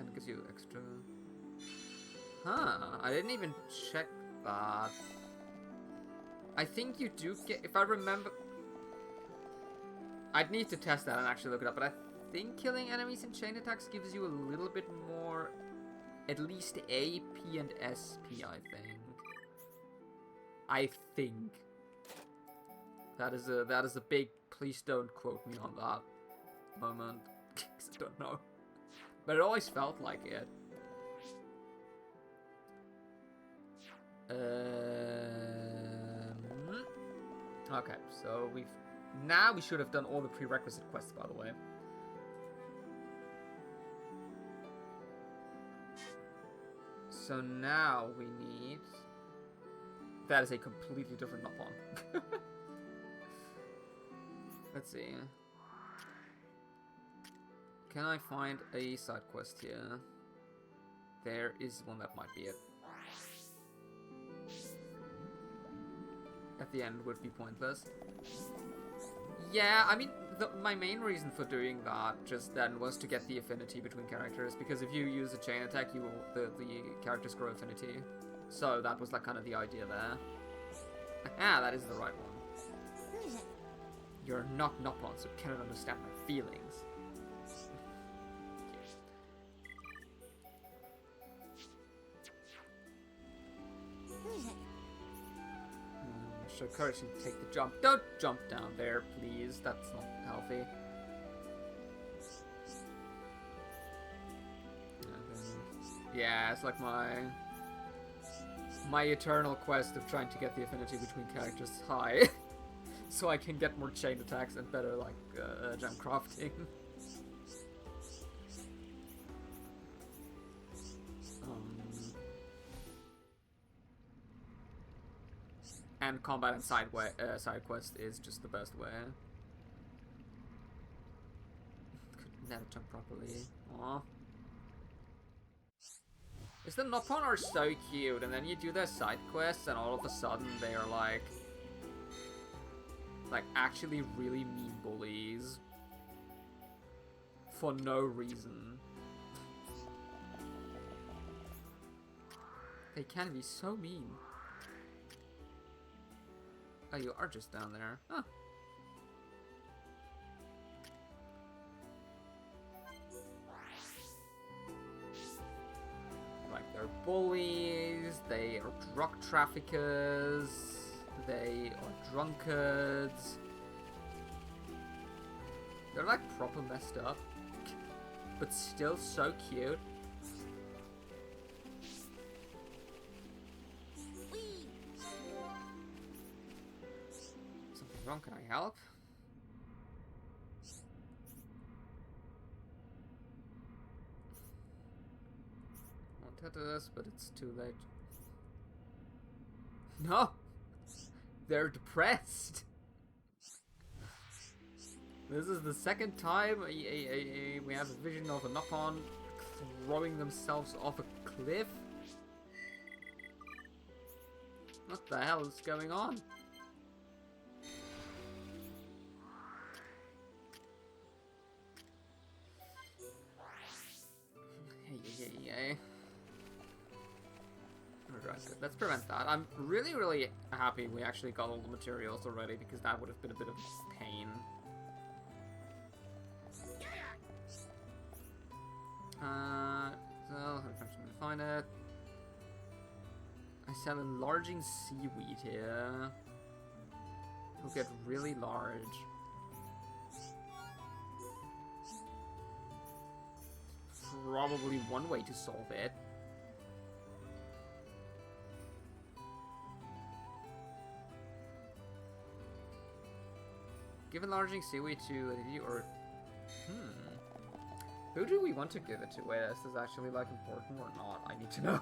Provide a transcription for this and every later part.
kind of gives you extra... Huh, I didn't even check that. I think you do get... If I remember... I'd need to test that and actually look it up, but I think killing enemies in chain attacks gives you a little bit more... At least AP and SP, I think. I think. That is a big... Please don't quote me on that moment. Because I don't know. But it always felt like it. Okay, so we've... Now we should have done all the prerequisite quests, by the way. So now we need... That is a completely different Nopon. Let's see. Can I find a side quest here? There is one that might be it. At the end would be pointless. Yeah, I mean, my main reason for doing that just then was to get the affinity between characters, because if you use a chain attack, you will the characters grow affinity. So that was like kind of the idea there. Ah, that is the right one. You're not Nopon, so you cannot understand my feelings. Show courage and take the jump. Don't jump down there, please. That's not healthy. Yeah, it's like my eternal quest of trying to get the affinity between characters high. So I can get more chain attacks and better, like, gem crafting. And combat and side quest is just the best way. Could never jump properly. Aww. Is the Nopon are so cute, and then you do their side quests, and all of a sudden they are like actually really mean bullies for no reason. They can be so mean. Oh, you are just down there. Huh. Like, they're bullies, they are drug traffickers, they are drunkards. They're like proper messed up, but still so cute. Wrong, can I help? Wanted this, but it's too late. No! They're depressed! This is the second time we have a vision of a Nopon throwing themselves off a cliff. What the hell is going on? Alright, good. Let's prevent that. I'm really, really happy we actually got all the materials already, because that would have been a bit of pain. So, I'm trying to find it. I sell enlarging seaweed here. It'll get really large. Probably one way to solve it. Give enlarging seaweed to you, or... Who do we want to give it to? Wait, this is actually, like, important or not? I need to know.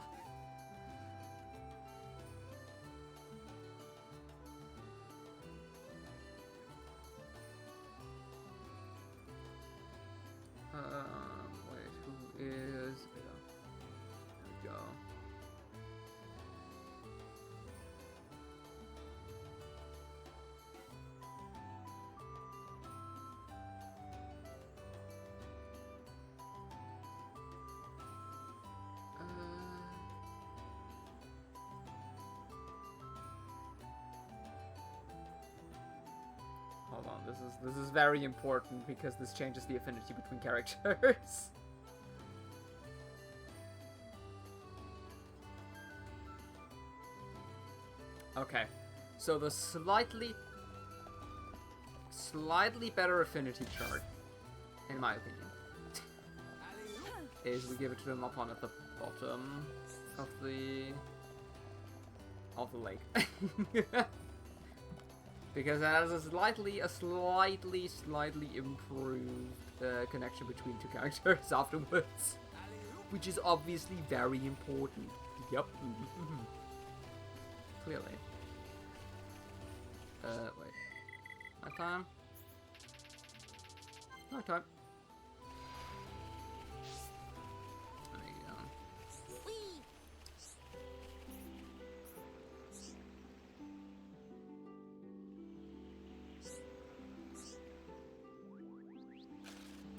Wait, who is... There we go. hold on. This is very important because this changes the affinity between characters. Okay, so the slightly better affinity chart, in my opinion, is we give it to the Mopon at the bottom of the lake. Because it has a slightly improved connection between two characters afterwards. Which is obviously very important. Yep. Clearly. Wait. Nighttime? Nighttime. There you go.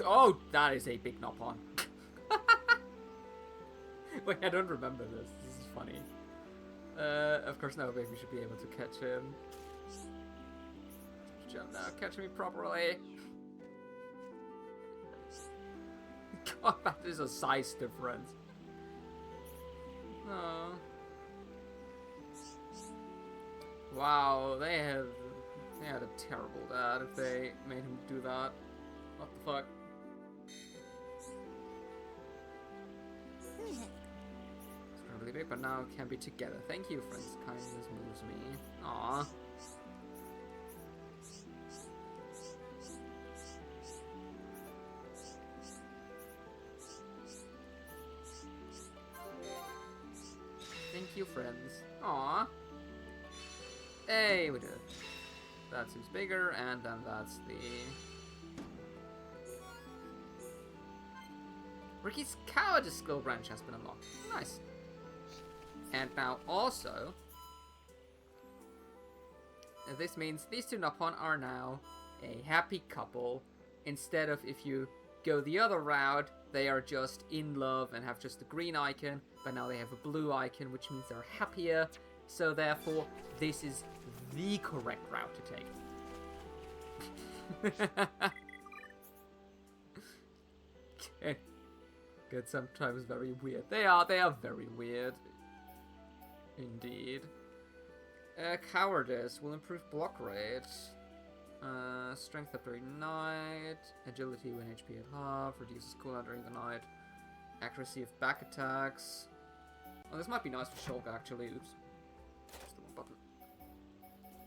Oh, that is a big Nopon. Wait, I don't remember this. This is funny. Of course, no, maybe we should be able to catch him. Jump now, catch me properly. God, that is a size difference. Oh. Wow, they had a terrible dad if they made him do that. What the fuck? It's probably big, but now can be together. Thank you, friends. Kindness moves me. Aww. Thank you, friends. Aww. Hey, we did it. That seems bigger, and then that's the... Ricky's cowardice skill branch has been unlocked. Nice. And now also... this means these two Nopon are now a happy couple. Instead of if you go the other route, they are just in love and have just a green icon. But now they have a blue icon, which means they're happier. So therefore, this is the correct route to take. Okay. Get sometimes very weird. They are very weird. Indeed. Cowardice will improve block rate. Strength after ignite. Agility when HP at half. Reduces cooldown during the night. Accuracy of back attacks. Oh, this might be nice for Shulk actually. Oops. Just the one button.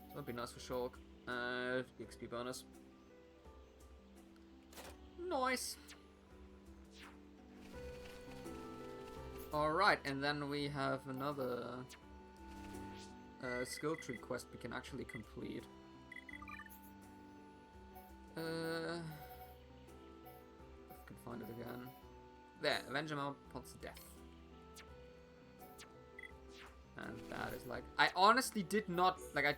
This might be nice for Shulk. XP bonus. Nice. Alright, and then we have another skill tree quest we can actually complete. If I can find it again. There, Avenger Mopont's death. And that is like... I honestly did not... Like,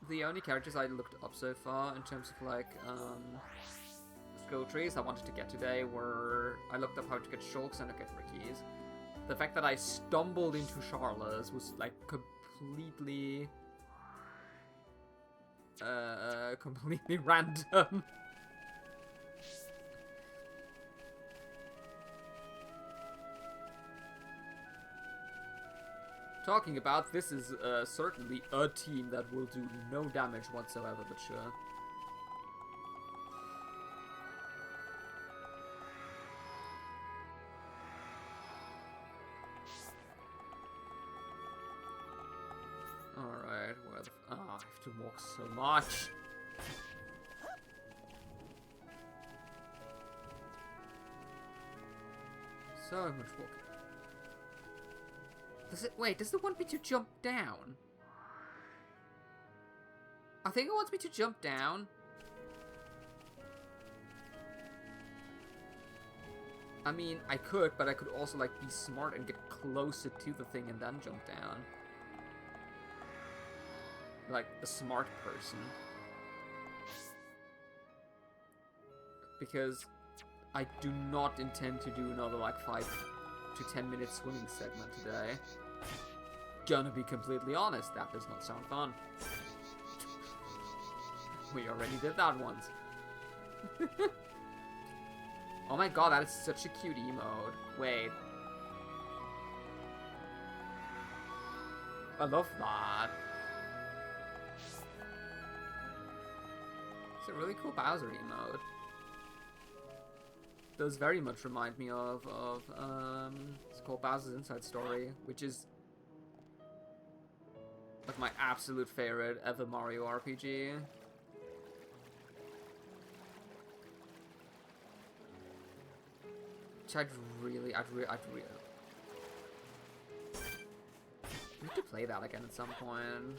the only characters I looked up so far in terms of, like, skill trees I wanted to get today were... I looked up how to get Shulks and to get Ricky's. The fact that I stumbled into Charla's was, like, completely... completely random. Talking about, this is certainly a team that will do no damage whatsoever, but sure. Alright, well, I have to walk so much. So much walking. Wait, does it want me to jump down? I think it wants me to jump down. I mean, I could, but I could also, like, be smart and get closer to the thing and then jump down. Like, a smart person. Because I do not intend to do another, like, 5 to 10 minute swimming segment today. Gonna be completely honest, that does not sound fun. We already did that once. Oh my god, that is such a cute emote. Wait. I love that. It's a really cool Bowser emote. Does very much remind me of it's called Bowser's Inside Story, which is like my absolute favorite ever Mario RPG. Which I'd really need to play that again at some point.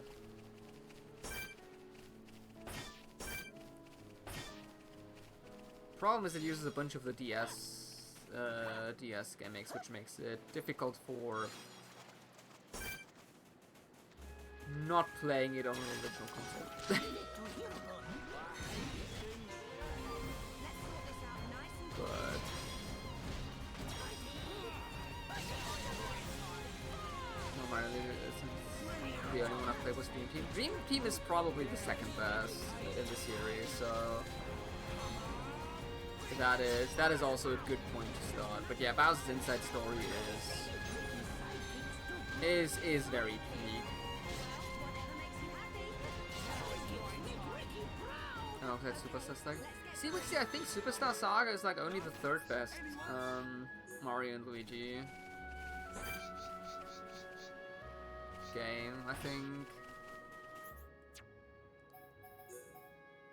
Problem is it uses a bunch of the DS gimmicks, which makes it difficult for not playing it on an original console. But normally, since the only one I played was Dream Team. Dream Team is probably the second best in the series, so that is also a good point to start. But yeah, Bowser's Inside Story is very peak. I don't know if that's Superstar Saga. See, I think Superstar Saga is like only the third best Mario and Luigi game.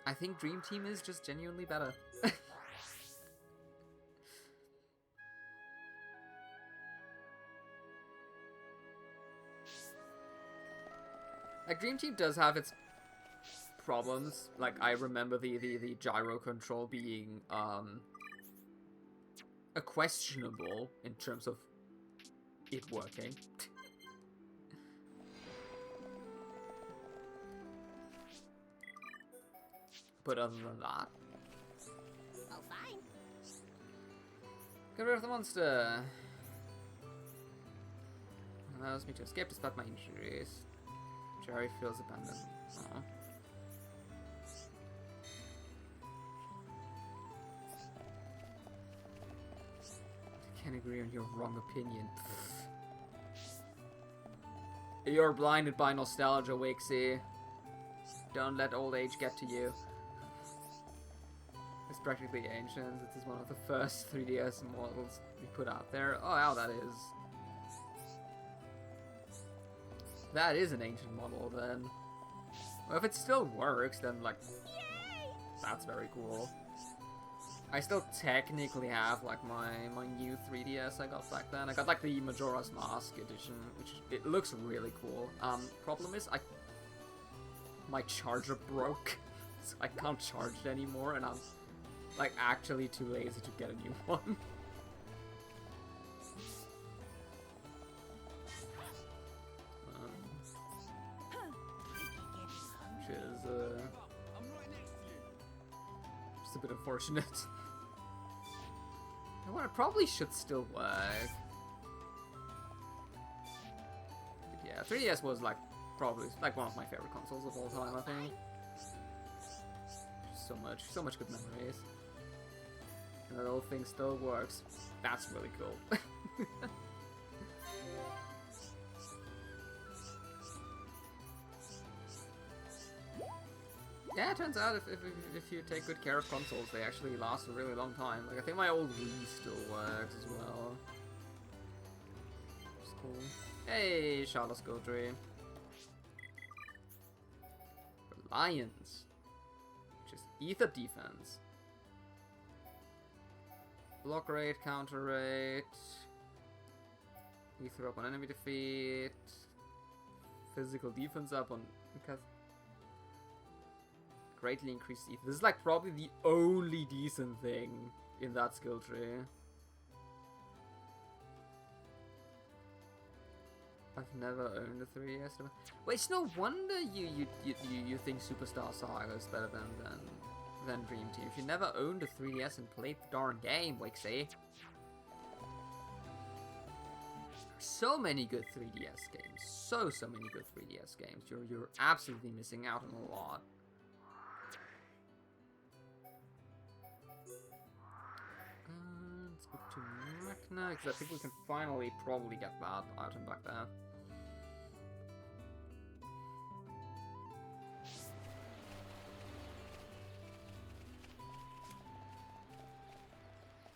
I think Dream Team is just genuinely better. Like, Dream Team does have its problems. Like, I remember the gyro control being a questionable in terms of it working. But other than that, oh, fine. Get rid of the monster. Allows me to escape despite my injuries. Jerry feels abandoned. Aww. I can't agree on your wrong opinion. You're blinded by nostalgia, Wixie. Don't let old age get to you. It's practically ancient. It is one of the first 3DS models we put out there. Oh, wow, that is. That is an ancient model, then. Well, if it still works, then, like, yay! That's very cool. I still technically have, like, my new 3DS I got back then. I got, like, the Majora's Mask edition, which it looks really cool. Problem is, my charger broke, so I can't charge it anymore, and I'm, like, actually too lazy to get a new one. Which is, just a bit unfortunate. Well, it probably should still work. But yeah, 3DS was, like, probably, like, one of my favorite consoles of all time, I think. So much good memories. And that old thing still works. That's really cool. Yeah, it turns out if you take good care of consoles, they actually last a really long time. Like, I think my old Wii still works as well. It's cool. Hey, Charlotte Scoldry. Reliance. Which is ether defense. Block rate, counter rate. Ether up on enemy defeat. Physical defense up on... because greatly increased ether. This is like probably the only decent thing in that skill tree. I've never owned a 3DS. Well, it's no wonder you think Superstar Saga is better than Dream Team. If you never owned a 3DS and played the darn game, Wixie. So many good 3DS games. So many good 3DS games. You're absolutely missing out on a lot. now? Because I think we can finally probably get that item back there.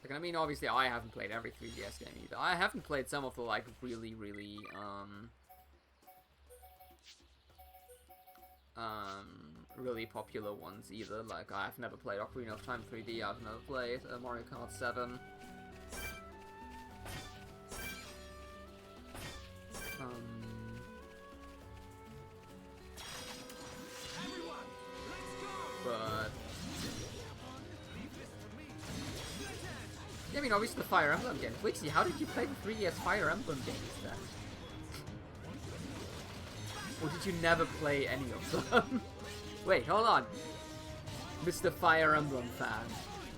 Like, I mean, obviously I haven't played every 3DS game either. I haven't played some of the, like, really, really popular ones either. Like, I've never played Ocarina of Time 3D, I've never played Mario Kart 7. But yeah, I mean, obviously the Fire Emblem games. Wixie, how did you play the 3DS Fire Emblem games then? Or did you never play any of them? Wait, hold on. Mr. Fire Emblem fan.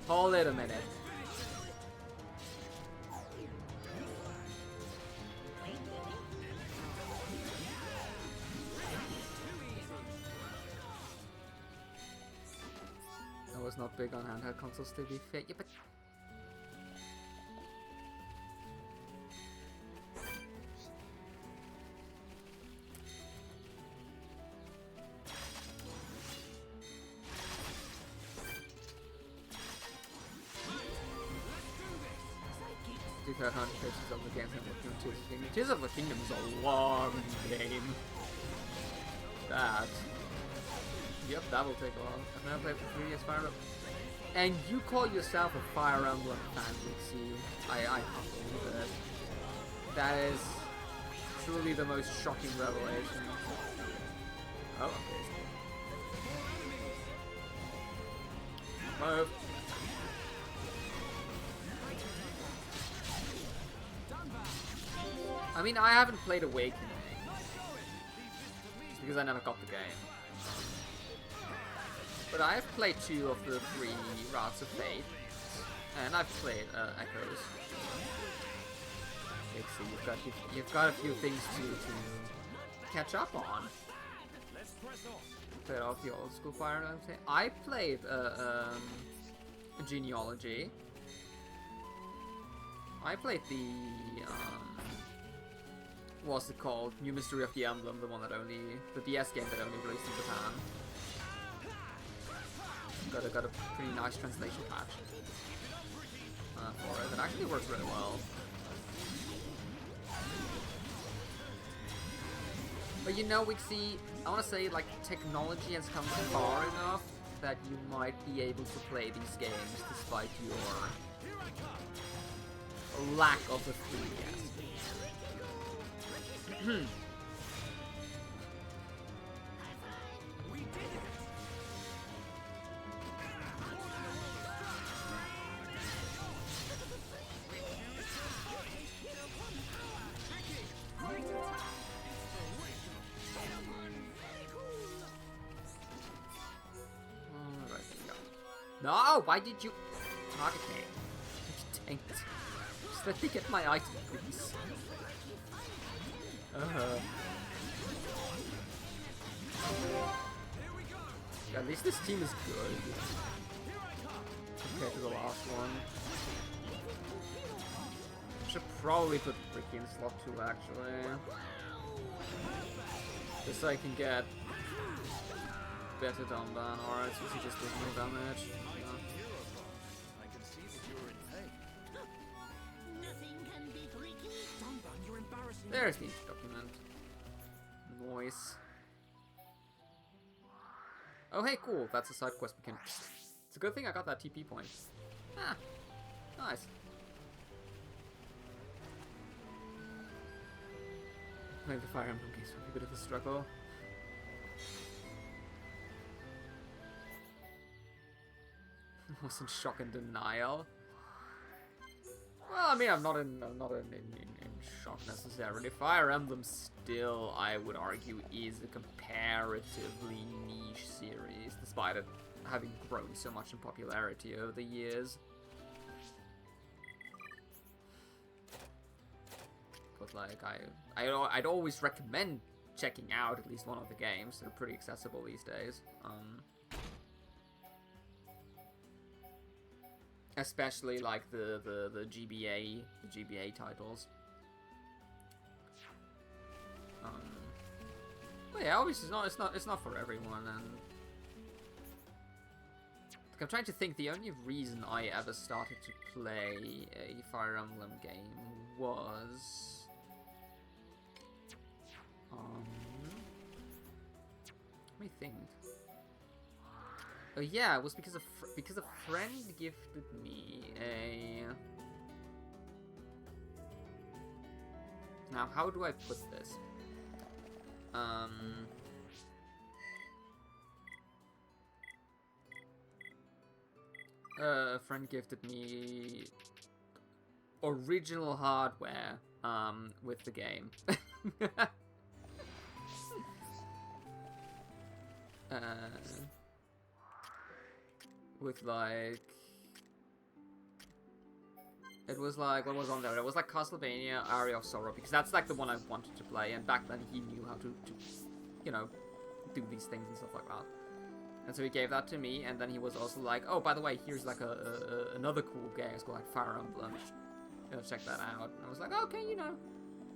Hold it a minute. I was not big on handheld consoles to be fair. Yeah, but do 500 pages of the games and Tears of the Kingdom. Tears of the Kingdom is a long game. That. Yep, that will take a while. I've never played the 3DS Fire Emblem. And you call yourself a Fire Emblem fan, Dixie. I can't believe it. That is truly the most shocking revelation. Oh, okay. Move. I mean, I haven't played Awakening. Just because I never got the game. But I have played 2 of the 3 Routes of Fate. And I've played Echoes. Dixie, you've got a few things to catch up on. Played off the old school Fire Emblem. I played Genealogy. I played the what's it called? New Mystery of the Emblem, the one that the DS game that only released in Japan. Got a pretty nice translation patch for it. It actually works really well. But you know, Wixie, I want to say, like, technology has come far enough that you might be able to play these games despite your lack of a 3DS. No, why did you target me? Dang it. Just let me get my item, please. Yeah, at least this team is good compared to the last one. Should probably put Ricky in slot 2 actually. Just so I can get better Danban, or it's usually just does no damage. Yeah. There's the document. Noise. Oh hey, cool, that's a side quest we can... It's a good thing I got that TP point. Ah, nice. Playing the Fire Emblem games will be a bit of a struggle. Was in shock and denial. Well, I mean, I'm not in shock necessarily. Fire Emblem still, I would argue, is a comparatively niche series, despite it having grown so much in popularity over the years. But like, I'd always recommend checking out at least one of the games. They're pretty accessible these days. especially like the GBA titles. But yeah, obviously it's not for everyone, and like, I'm trying to think. The only reason I ever started to play a Fire Emblem game was let me think. Oh yeah, it was because a friend gifted me a. Now, how do I put this? A friend gifted me original hardware with the game. With like, it was like, what was on there? It was like Castlevania Aria of Sorrow, because that's like the one I wanted to play, and back then he knew how to you know, do these things and stuff like that. And so he gave that to me, and then he was also like, oh, by the way, here's like another cool game. It's called like Fire Emblem. Check that out. And I was like, okay, you know.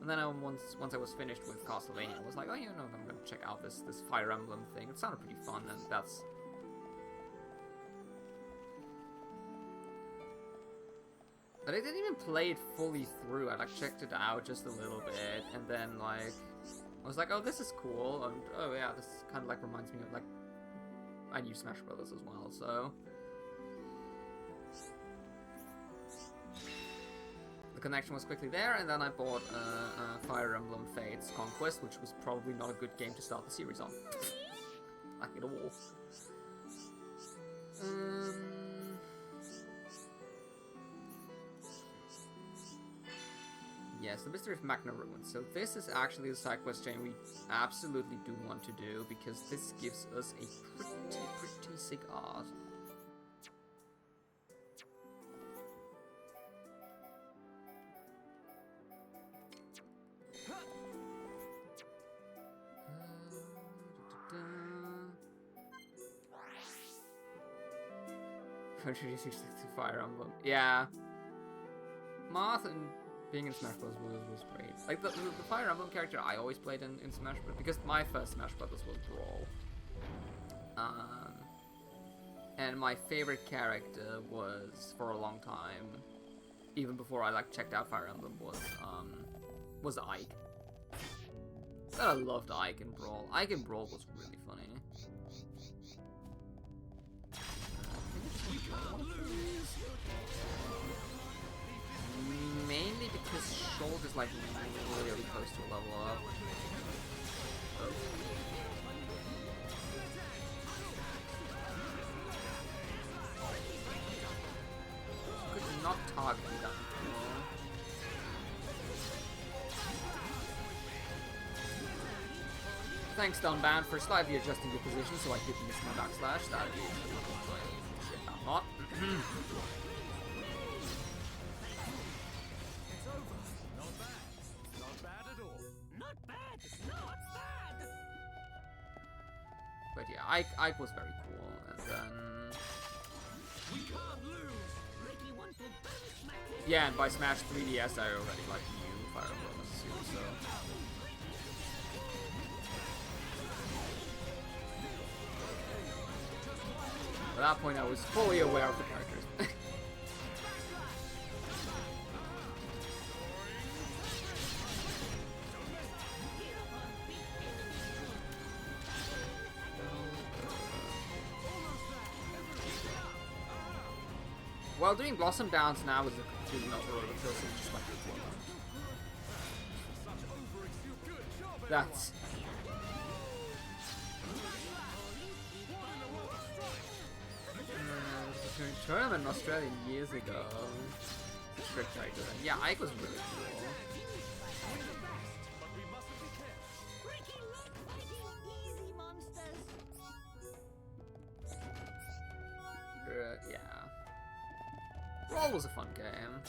And then once I was finished with Castlevania, I was like, oh, you know, I'm gonna check out this Fire Emblem thing. It sounded pretty fun, and that's. But I didn't even play it fully through. I like checked it out just a little bit, and then like I was like, oh, this is cool, and oh yeah, this kind of like reminds me of like I knew Smash Brothers as well, so the connection was quickly there, and then I bought Fire Emblem Fates Conquest, which was probably not a good game to start the series on. Like at all. Yes, the Mystery of Magna Ruins. So this is actually the side quest chain we absolutely do want to do, because this gives us a pretty sick art. Introducing to Fire Emblem. Yeah. Marth and being in Smash Bros. was great. Like, the Fire Emblem character I always played in Smash Bros. Because my first Smash Bros. Was Brawl. And my favorite character was, for a long time, even before I, like, checked out Fire Emblem, was Ike. I loved Ike in Brawl. Ike in Brawl was really funny. Mainly because Shulk is like really close to a level up. Could not target me that before. Thanks, Dunban, for slightly adjusting your position so I didn't miss my backslash. That is not. But yeah, Ike was very cool, and then yeah, and by Smash 3DS I already like knew Fire Emblem as a series, so at that point I was fully aware of the characters. Well, doing Blossom Downs now is a completely not roller coaster, just like before. That's... tournament in Australia years ago. Strict character. Yeah, Ike was really cool. Yeah. Brawl was a fun game.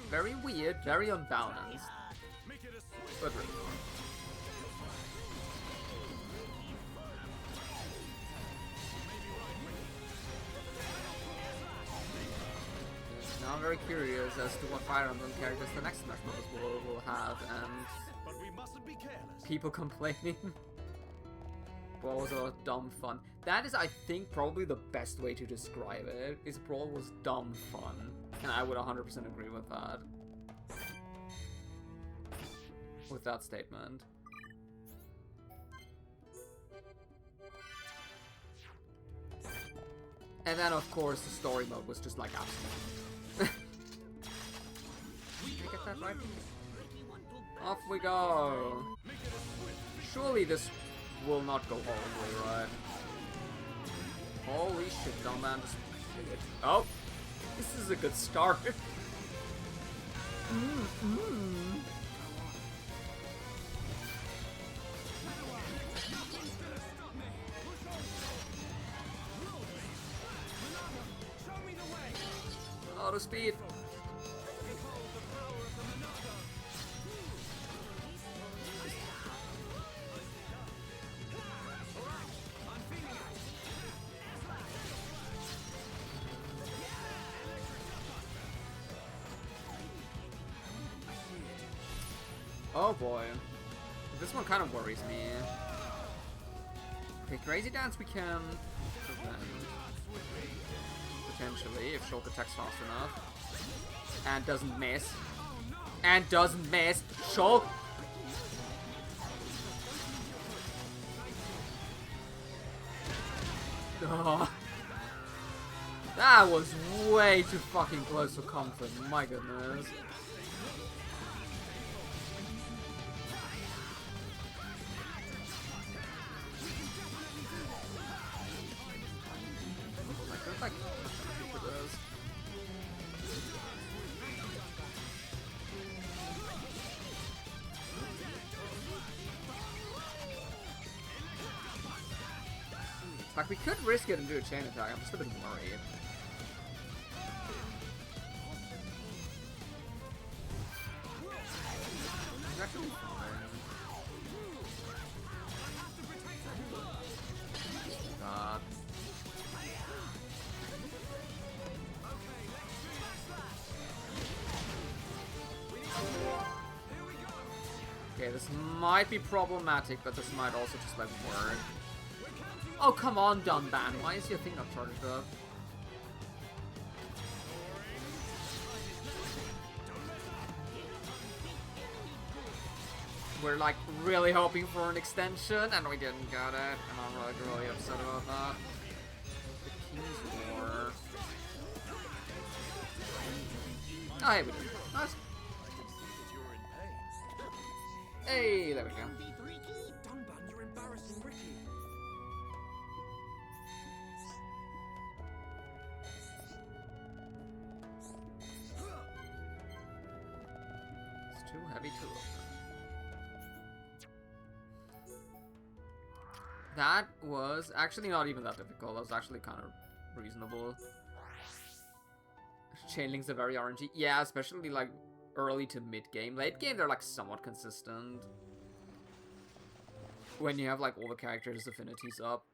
Very weird, very unbalanced, but really fun. Now I'm very curious as to what Fire Emblem characters the next Smash Bros. Will have, and But we mustn't be careless. people complaining. Brawl was a lot of dumb fun. That is, I think, probably the best way to describe it, is Brawl was dumb fun. And I would 100% agree with that. With that statement. And then, of course, the story mode was just like absolute. Did I get that right? Off we go! Surely this will not go horribly, right? Holy shit, dumb man just did it. Oh! This is a good start. Auto speed. Oh boy. This one kind of worries me. Okay, Crazy Dance we can prevent. Potentially, if Shulk attacks fast enough. And doesn't miss. And doesn't miss. Shulk! Oh. That was way too fucking close for comfort, my goodness. Like, like, we could risk it and do a chain attack. I'm just a bit worried. It's actually fine. God. Okay, this might be problematic, but this might also just, like, work. Oh, come on, Dunban. Why is your thing not charged up? We're, like, really hoping for an extension, and we didn't get it. And I'm, like, really upset about that. The King's War. Oh, hey, we did. Nice. Hey, there we go. Dunban, you're embarrassing Ricky. It's too heavy to open. That was actually not even that difficult. That was actually kind of reasonable. Chainlink's are very RNG. Yeah, especially like early to mid game. Late game, they're like somewhat consistent. When you have like all the characters' affinities up.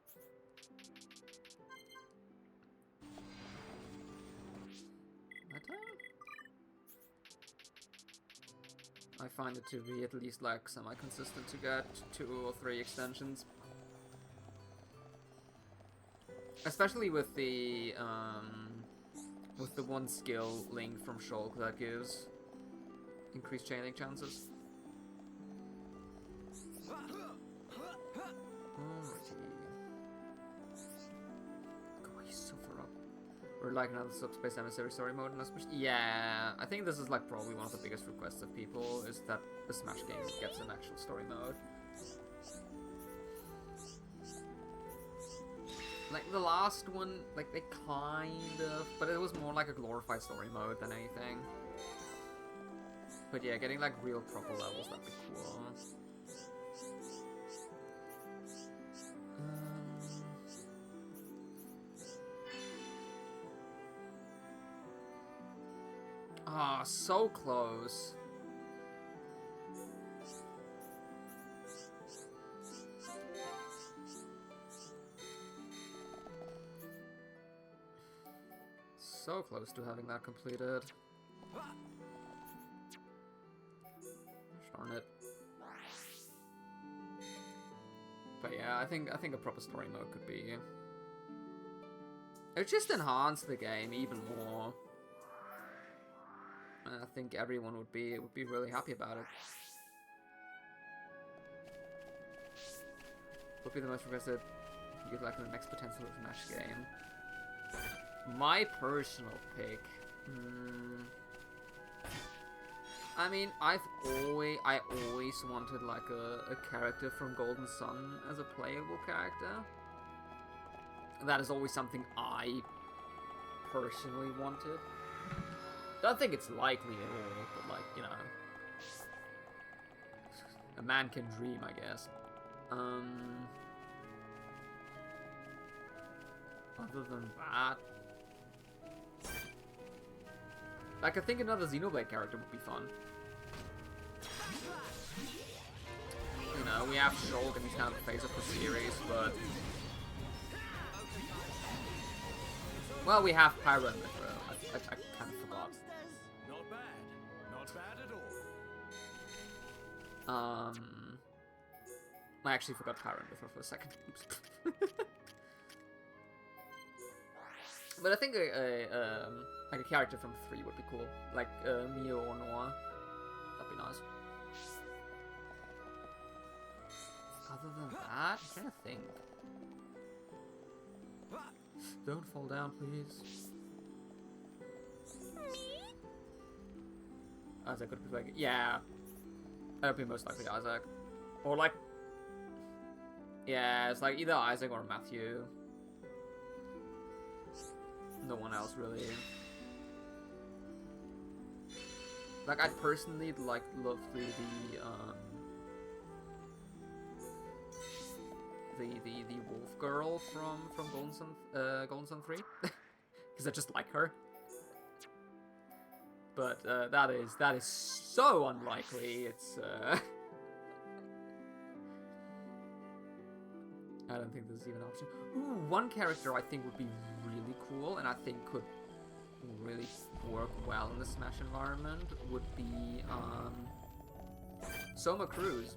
I find it to be at least like semi-consistent to get 2 or 3 extensions. Especially with the one skill link from Shulk that gives increased chaining chances. Alrighty. God, he's so far up. Or like another Subspace Emissary story mode, and especially yeah, I think this is like probably one of the biggest requests of people is that the Smash game gets an actual story mode. Like the last one, like they kind of, but it was more like a glorified story mode than anything. But yeah, getting like real proper levels, that'd be cool. Ah, so close. so close to having that completed. Darn it. But yeah, I think a proper story mode could be. It would just enhance the game even more. And I think everyone would be really happy about it. Would be the most requested. You'd like the next potential Smash game. My personal pick. I mean, I always wanted like a character from Golden Sun as a playable character. That is always something I personally wanted. Don't think it's likely at all, but like, you know, a man can dream, I guess. Other than that, like, I think another Xenoblade character would be fun. You know, we have Shulk and he's kind of the face of the series, but... Well, we have Pyro and Mythra. I kind of forgot. Not bad. Not bad at all. I actually forgot Pyro and Mythra for a second. Oops. But I think like a character from 3 would be cool. Like Mio or Noah. That'd be nice. Other than that, I'm trying to think. Don't fall down, please. Isaac would be like, yeah. That would be most likely Isaac. Or like, yeah, it's like either Isaac or Matthew. No one else really. Like, I'd personally like love the wolf girl from Golden Sun 3, because I just like her. But that is so unlikely. It's I don't think there's even an option. Ooh, one character I think would be really cool, and I think could really work well in the Smash environment would be Soma Cruz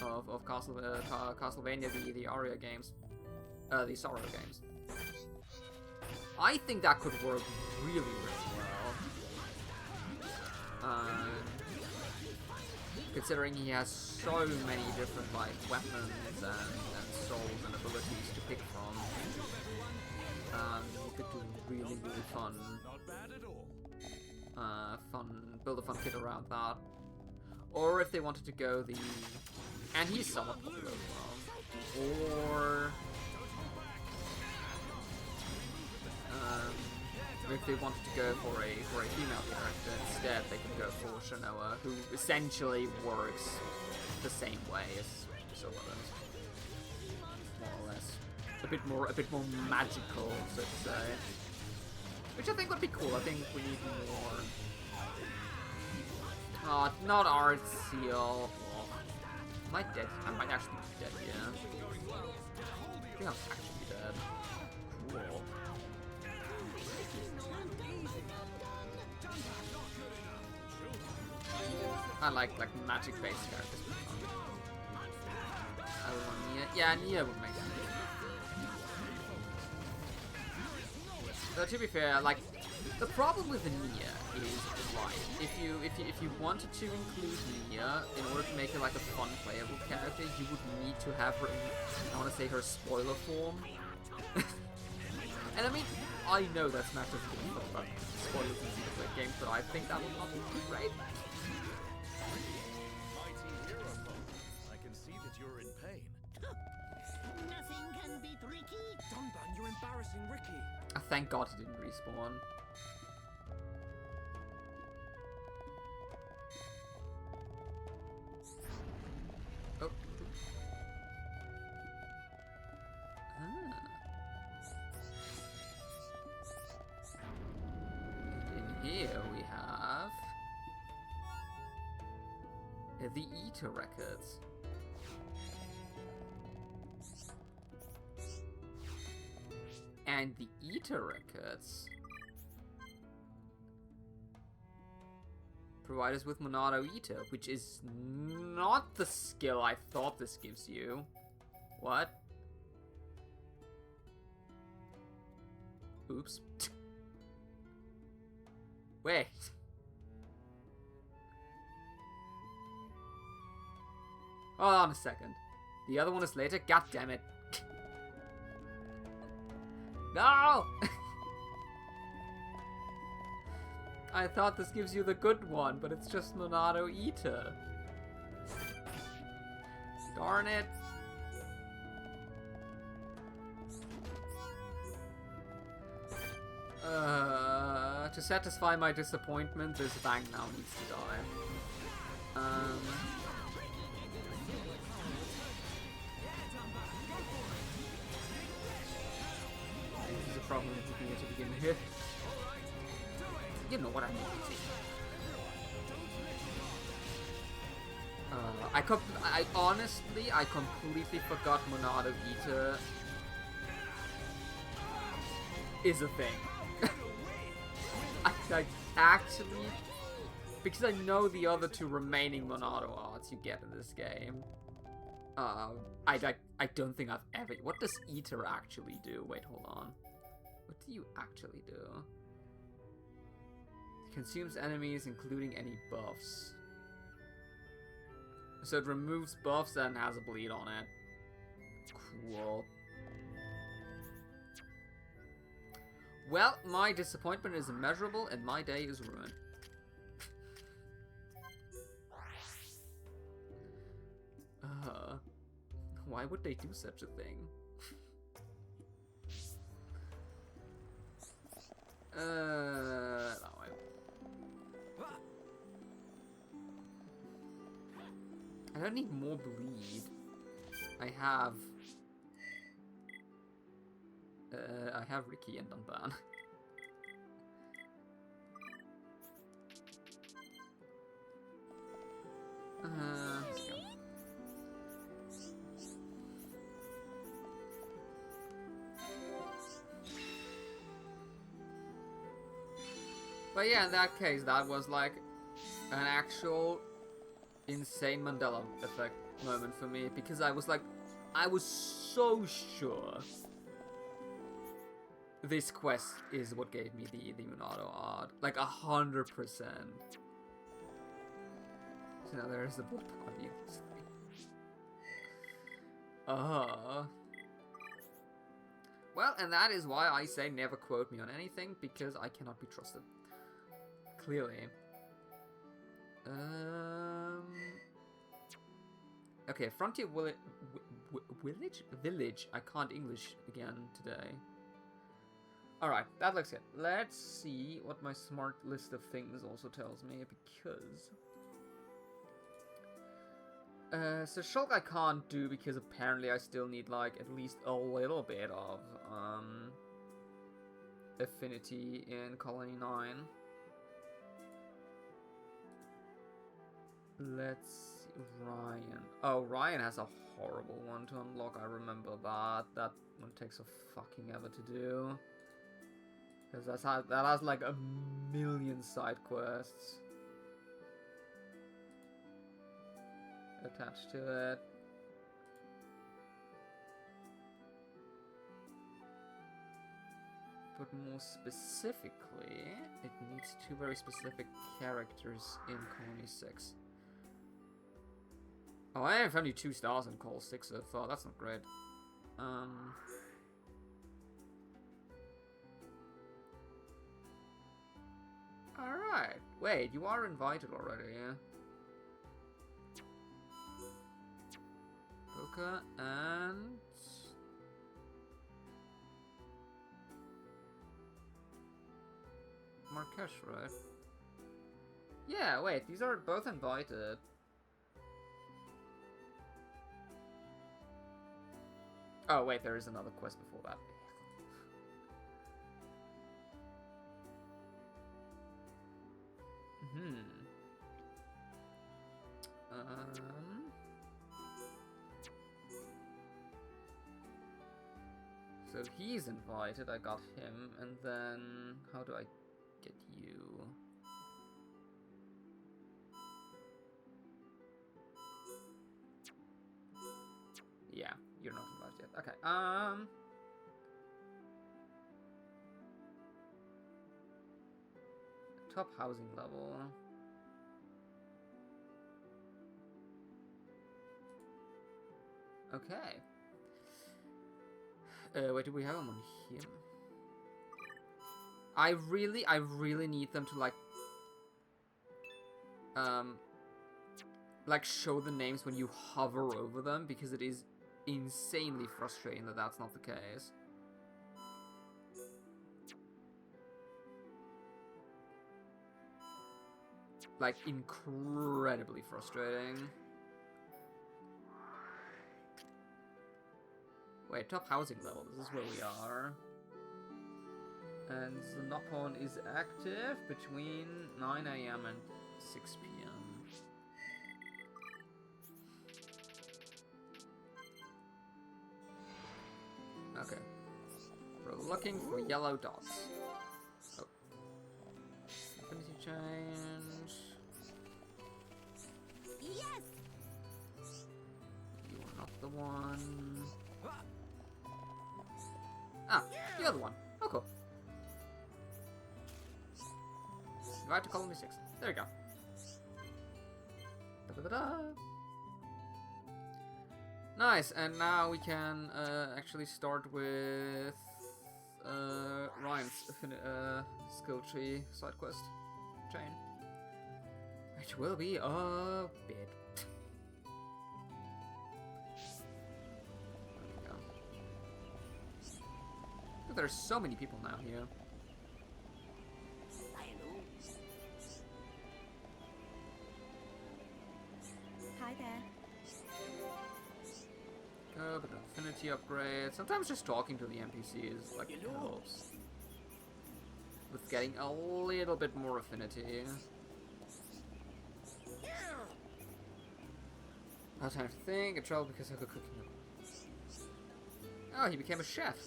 of Castlevania, the Aria games, the Sorrow games. I think that could work really, really well. Considering he has so many different like weapons and souls and abilities to pick from, you could do really, really fun. Not bad at all. Build a fun kit around that. Or if they wanted to go the, and he's somewhat popular as well. Or if they wanted to go for a female character instead, they could go for Shanoa, who essentially works the same way as Soma does, more or less. A bit more magical, so to say. Which I think would be cool. I think we need more. Oh, not Art Seal. Oh. Am I dead? I might actually be dead, yeah. I think I'm actually dead. Cool. I like magic-based characters. I would want Nia. Yeah, Nia would make sense. Though to be fair, like, the problem with the Nia is right. If you wanted to include Nia in order to make her like a fun playable character, you would need to have her in, I want to say, her spoiler form. And I mean, I know that Smash doesn't give a fuck about spoilers in Xenoblade games, but I think that would not be great. Mighty hero folk. I can see that you're in pain. Nothing can beat Ricky. Dunban, you're embarrassing Ricky. Thank God he didn't respawn. Oh. And in here we have the Eater records. And the Eater records Provide us with Monado Eater, which is not the skill I thought this gives you. What? Oops. Wait. Hold on a second. The other one is later? God damn it. No! I thought this gives you the good one, but it's just Monado Eater. Darn it. To satisfy my disappointment, this bank now needs to die. This is a problem with me to begin with. You know what I mean. I completely forgot Monado Eater is a thing. I actually, because I know the other two remaining Monado arts you get in this game. I don't think I've ever. What does Eater actually do? Wait, hold on. What do you actually do? It consumes enemies, including any buffs. So it removes buffs and has a bleed on it. Cool. Well, my disappointment is immeasurable and my day is ruined. Why would they do such a thing? That way. I don't need more bleed. I have Ricky and Dunban. Let's go. But yeah, in that case, that was like an actual insane Mandela effect moment for me, because I was so sure this quest is what gave me the Monado art. Like 100%. So now there's the blood party. Well, and that is why I say never quote me on anything, because I cannot be trusted. Clearly. Okay, Frontier Village? I can't English again today. Alright, that looks good. Let's see what my smart list of things also tells me, because... so Shulk I can't do, because apparently I still need, like, at least a little bit of, affinity in Colony 9. Let's see, Ryan. Oh, Ryan has a horrible one to unlock, I remember that. That one takes a fucking ever to do. Because that has like a million side quests attached to it. But more specifically, it needs two very specific characters in Colony 6. Oh, I have only 2 stars in Call 6 so far. That's not great. Alright. Wait, you are invited already, yeah? Boca and... Marrakesh, right? Yeah, wait, these are both invited. Oh, wait, there is another quest before that. So he's invited, I got him, and then how do I get you? Okay, top housing level. Okay. Wait, do we have them on here? I really need them to like show the names when you hover over them, because it is insanely frustrating that that's not the case. Like, incredibly frustrating. Wait, top housing level, this is where we are. And Xenoblade is active between 9 AM and 6 PM. Okay. We're looking for yellow dots. Oh. Infinity change. Yes. You are not the one. Ah, you're the one. Oh, cool. Invite to colony 6. There you go. Da-da-da-da. Nice, and now we can actually start with Ryan's skill tree side quest chain, which will be a bit. There we go. Look, there's so many people now here. Hi there. Go, but affinity upgrade. Sometimes just talking to the NPCs like helps with getting a little bit more affinity. No time to think. I trouble because I go cooking them. Oh, he became a chef.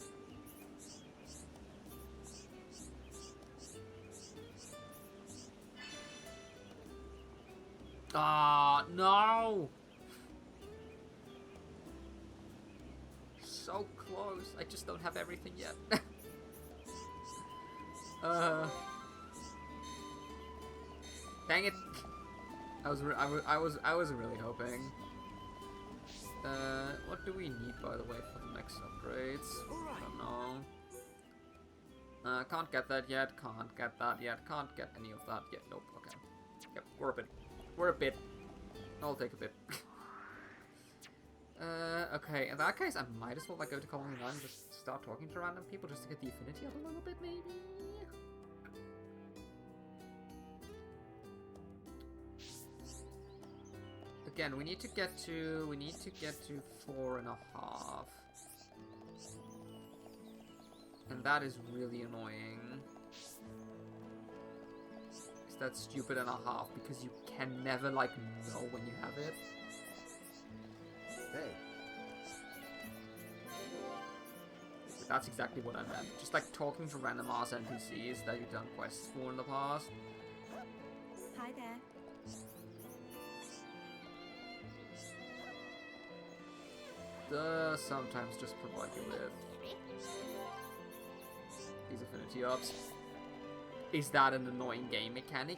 Ah, no! So close. I just don't have everything yet. Dang it! I was really hoping. What do we need, by the way, for the next upgrades? I don't know. Can't get that yet. Can't get that yet. Can't get any of that yet. Nope. Okay. Yep. We're a bit. I'll take a bit. Okay, in that case, I might as well like go to Colony 9 and just start talking to random people just to get the affinity up a little bit, maybe? Again, we need to get to 4.5. And that is really annoying. Is that stupid and a half, because you can never, like, know when you have it. Hey. That's exactly what I meant. Just like talking to random ass NPCs that you've done quests for in the past. Hi there. Does sometimes just provide you with these affinity ups. Is that an annoying game mechanic?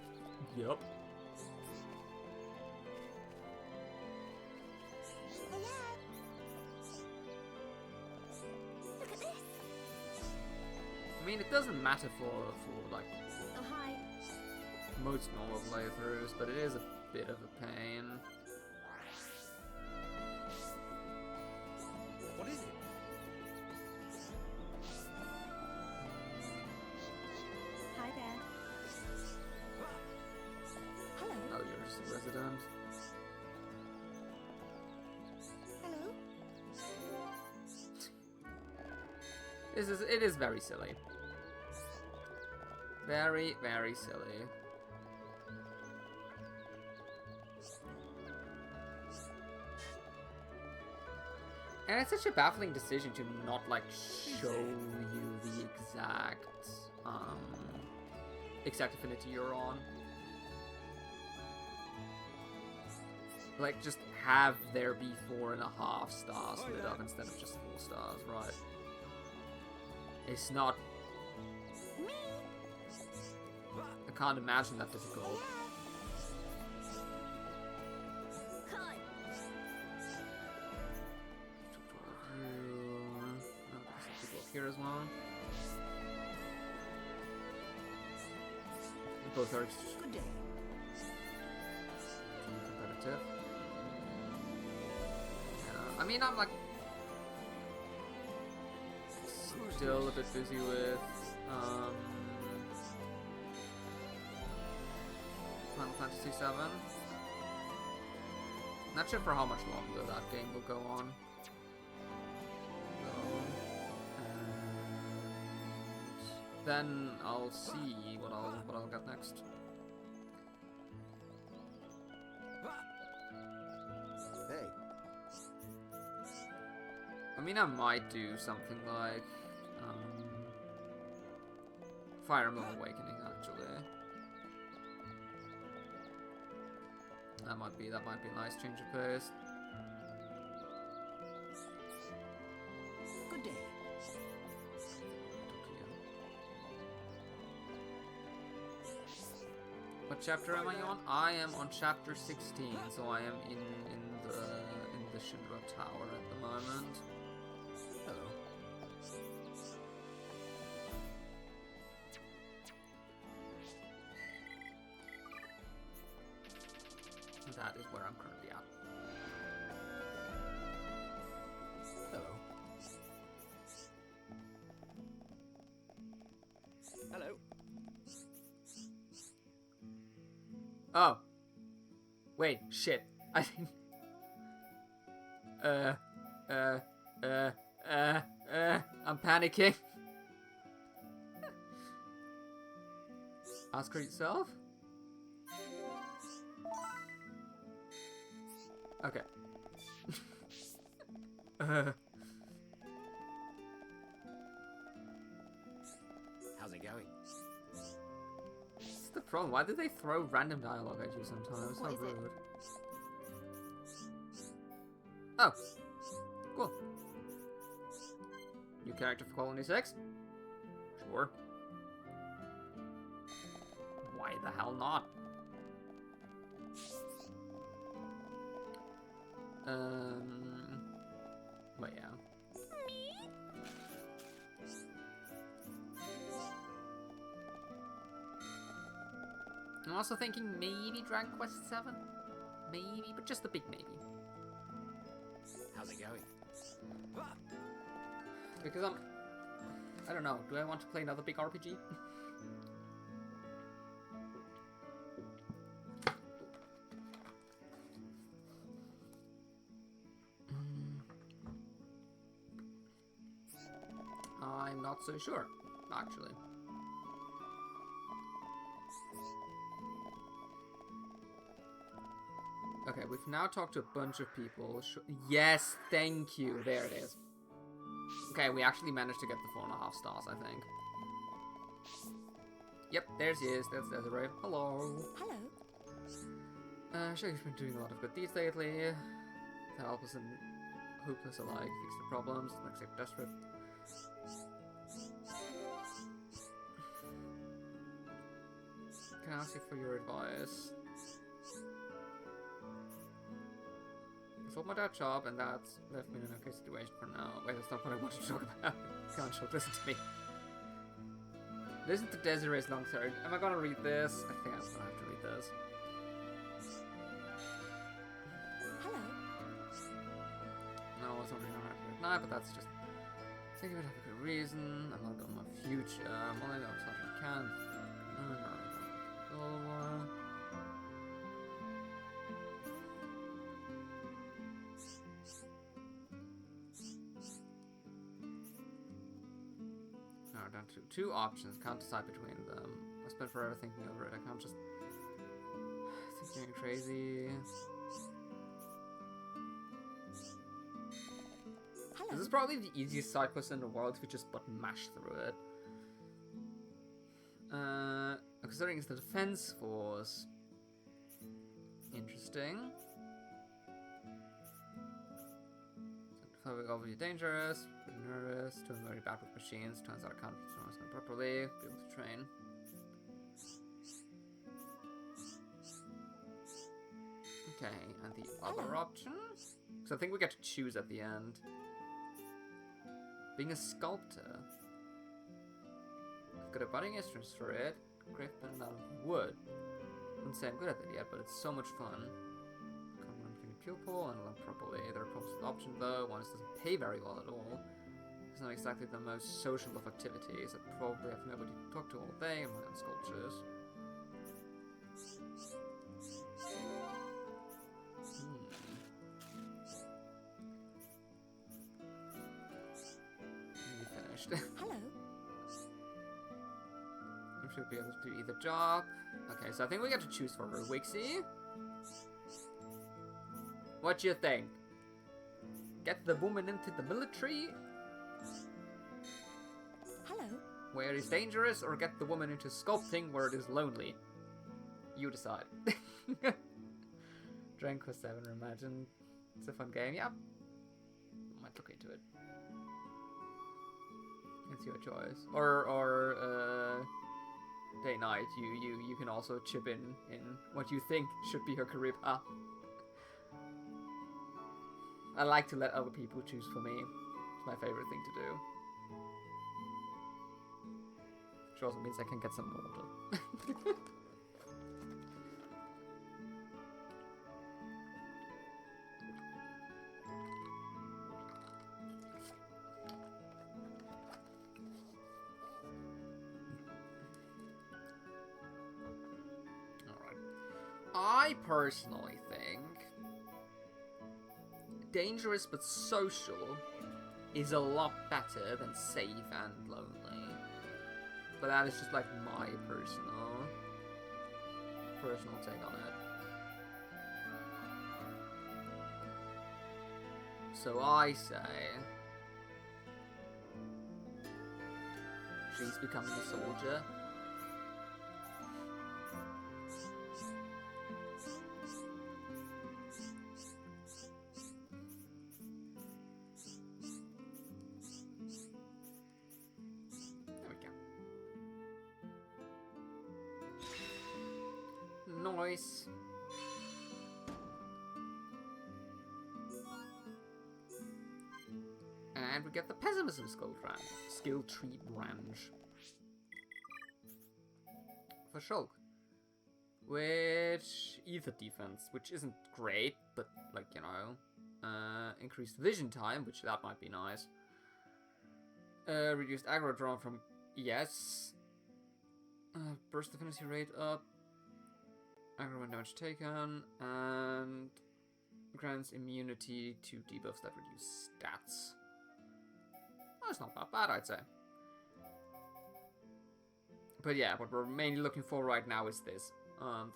Yup. Look at this. I mean, it doesn't matter for like Oh, hi. most normal playthroughs, but it is a bit of a pain. What is it? Hi there. Hello. Oh, you're just a resident. Hello. It is very silly. Very, very silly. And it's such a baffling decision to not, like, show you the exact affinity you're on. Like, just have there be 4.5 stars lit up instead of just 4 stars, right? It's not... I can't imagine that difficult. People up here as well. Both are competitive. I mean, I'm like still a bit busy with Final Fantasy VII. Not sure for how much longer that game will go on. Then I'll see what I'll get next. Hey. I mean, I might do something like Fire Emblem Awakening, actually. That might be a nice change of pace. Good day. What chapter am I on? I am on chapter 16, so I am in the Shinra Tower at the moment. Hello. That is where I'm currently at. Hello. Hello. Oh. Wait, shit. I think... I'm panicking. Ask her yourself? Okay. How's it going? What's the problem? Why do they throw random dialogue at you sometimes? What How is it? rude. Oh. Cool. New character for Colony 6? Sure. Why the hell not? But yeah. I'm also thinking maybe Dragon Quest 7? Maybe, but just a big maybe. How's it going? Because I don't know, do I want to play another big RPG? I'm not so sure, actually. Okay, we've now talked to a bunch of people. Yes, thank you. There it is. Okay, we actually managed to get the 4.5 stars, I think. Yep, there she is. That's Desiree. Hello. Hello. Sure, you've been doing a lot of good deeds lately. To help us and hopeless alike fix the problems, makes it desperate. Can I ask you for your advice? I sold my dad's job, and that's left me in an okay situation for now. Wait, that's not what I wanted to talk about. Can't show. Listen to me. Listen to Desiree's long story. Am I gonna read this? I think I'm gonna have to read this. Hello. No, I was wondering how to at night, but that's just think of it have a good reason. I'm not on my future. I'm only as much as I can. Now down to 2 options. Can't decide between them. I spent forever thinking over it. I can't just thinking crazy. Hello. This is probably the easiest side quest in the world if you just button mash through it. Considering it's the defense force. Interesting. topic obviously dangerous, pretty nervous, doing very bad with machines, turns out I can't pronounce them properly, be able to train. Okay, and the other option? So I think we get to choose at the end. Being a sculptor. I've got a budding instruments for it, craft out of wood. I wouldn't say I'm good at it yet, but it's so much fun. Come on, can you pupil and learn properly. There are problems with the option though. One doesn't pay very well at all. It's not exactly the most social of activities. I probably have nobody to talk to all day and my own sculptures. Finished. Hello. We should be able to do either job. Okay, so I think we get to choose for her. Wixie? What you think? Get the woman into the military? Hello. Where it is dangerous, or get the woman into sculpting where it is lonely? You decide. Dragon Quest 7, imagine. It's a fun game, yeah. Might look into it. It's your choice. Or Day Night, you can also chip in what you think should be her career path. I like to let other people choose for me. It's my favorite thing to do. Which also means I can get some water. I personally think dangerous but social is a lot better than safe and lonely. But that is just like my personal take on it. So I say she's becoming a soldier. Nice. And we get the pessimism skill tree branch for Shulk, which ether defense, which isn't great, but like, you know, increased vision time, which that might be nice. Reduced aggro drawn from burst affinity rate up. Aggro when damage taken, and grants immunity to debuffs that reduce stats. Oh, that's not that bad, I'd say. But yeah, what we're mainly looking for right now is this.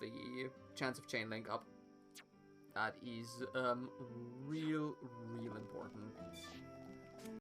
The chance of chain link up. That is real important.